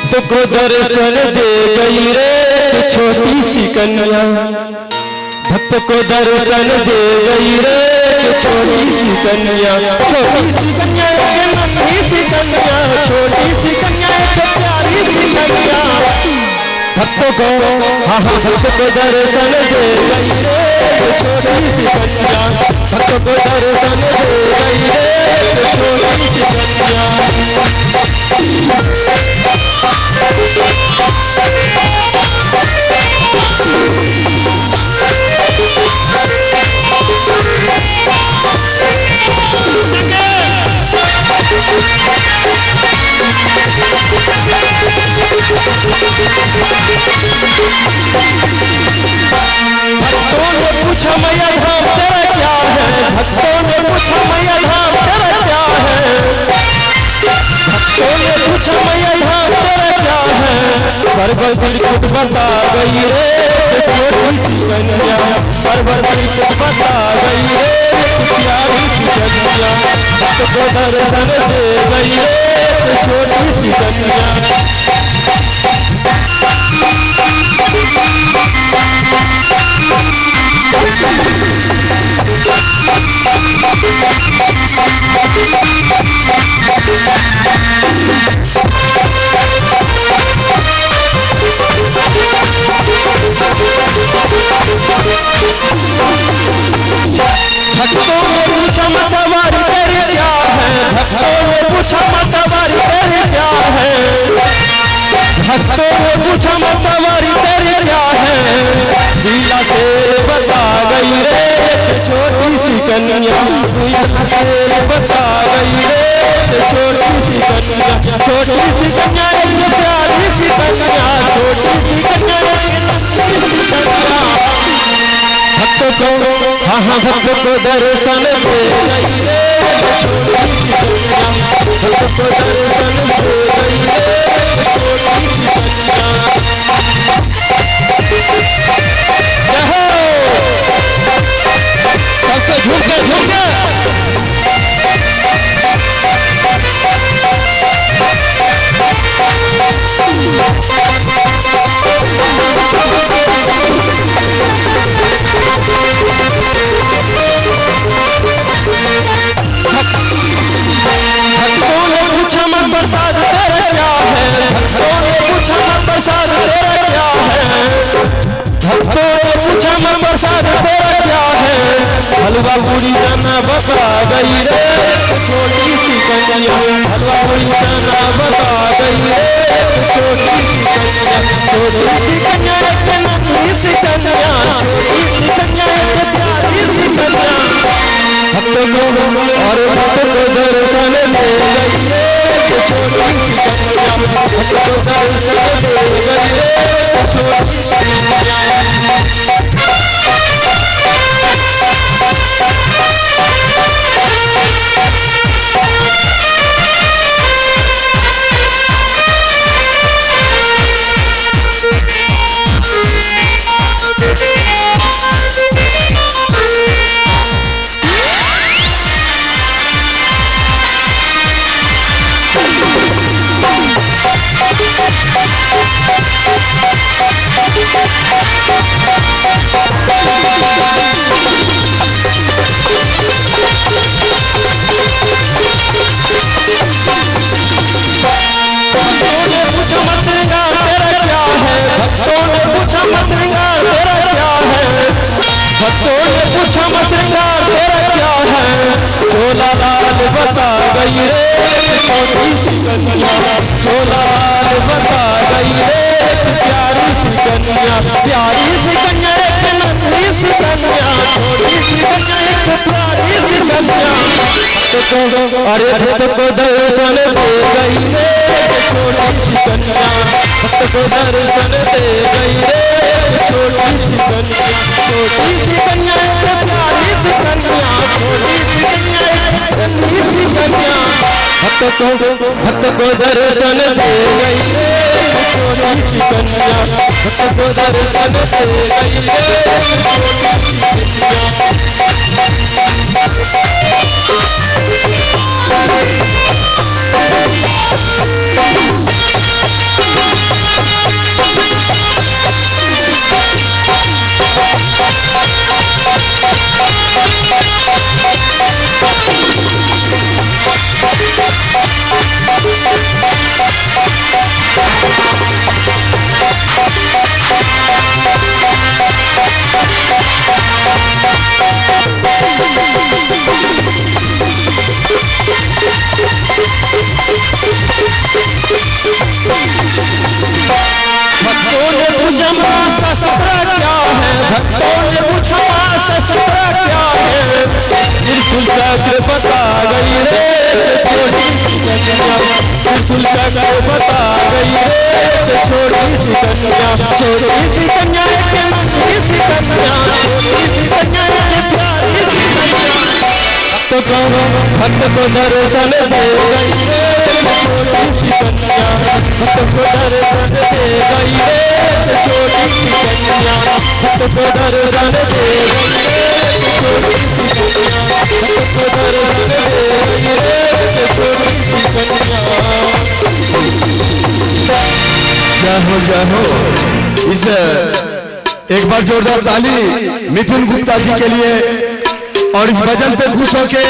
भक्त को दर्शन दे गई रे छोटी सी कन्या, भक्त को दर्शन दे गई रे छोटी सी कन्या, छोटी सी कन्या नन्ही सी कन्या, छोटी सी कन्या प्यारी सी कन्या। भक्त को हाँ भक्त को दर्शन दे गई रे छोटी सी कन्या, भक्त को दर्शन दे गई रे छोटी सी कन्या। भक्तों ने पूछा मैया धाम तेरा क्या है, भक्तों ने पूछा मैया धाम तेरा क्या है, भक्तों ने पूछा मैया धाम तेरा क्या है। परवर तिरकुट बता गई रे छोटी सी कन्या, परवर तिरकुट बता गई रे प्यारी सी कन्या। भक्त को दर्शन दे गई रे छोटी सी कन्या। भक्तों ने पूछा सवारी तेरी क्या है, भक्तों ने पूछा सवारी तेरी क्या है, भक्तों ने पूछा सवारी तेरी क्या है। लीला से बता गई रे छोटी सी कन्या, लीला से बता गई रे छोटी सी कन्या, छोटी सी कन्या प्यारी सी कन्या, छोटी सी कन्या। भक्त को हाँ भक्त को दर्शन दे गई रे छोटी सी कन्या, भक्त को दर्शन दे गई रे छोटी सी कन्या। सबसे झूठ गया भक्तों ने पूछा मन प्रसाद तेरा क्या है, भक्तों ने पूछा मन प्रसाद तेरा क्या है, भक्तों ने पूछा मन प्रसाद तेरा क्या है। हलवा पूरी जाना बता गई रे छोटी सी कन्या, हलवा पूरी जाना बता गई रे छोटी सी कन्या, छोटी सी कन्या नन्ही सी कन्या, छोटी सी कन्या प्यारी सी कन्या। भक्त को और भक्त को दर्शन दे गई रे छोटी सी कन्या, भक्त को दर्शन दे गई रे छोटी सी कन्या। भक्तों ने पूछा श्रृंगार तेरा क्या है, झोला लाल बता गई रे छोटी सी कन्या, झोला लाल बता गई रे प्यारी सी कन्या, प्यारी सी कन्या नन्ही सी कन्या, छोटी सी कन्या प्यारी सी कन्या। अरे भक्त को दर्शन दे गई रे छोटी सी कन्या, भक्त को दर्शन दे गई रे छोटी सी कन्या, छोटी सी कन्या प्यारी सी कन्या, छोटी सी कन्या नन्ही सी कन्या। भक्त को दर्शन दे गई रे छोटी सी कन्या, भक्त को दर्शन दे गई रे छोटी सी कन्या। भक्तों ने पूछा मां शस्त्र क्या है, भक्तों ने पूछा मां शस्त्र क्या है, त्रिशूल चक्र बता गई रे छोटी सी कन्या, त्रिशूल चक्र बता गई रे छोटी सी कन्या, छोटी सी कन्या के मंदी सी कन्या, छोटी सी कन्या के प्यारी सी कन्या, तो कहो भक्त को दर्शन दे गई रे छोटी सी कन्या, भक्त को दर्शन दे गई रे छोटी सी कन्या, भक्त को दर्शन दे गई रे छोटी सी कन्या, भक्त को दर्शन दे गई रे छोटी सी कन्या। जय हो। इस एक बार जोरदार ताली मिथुन गुप्ता जी के लिए और इस भजन पे खुश होके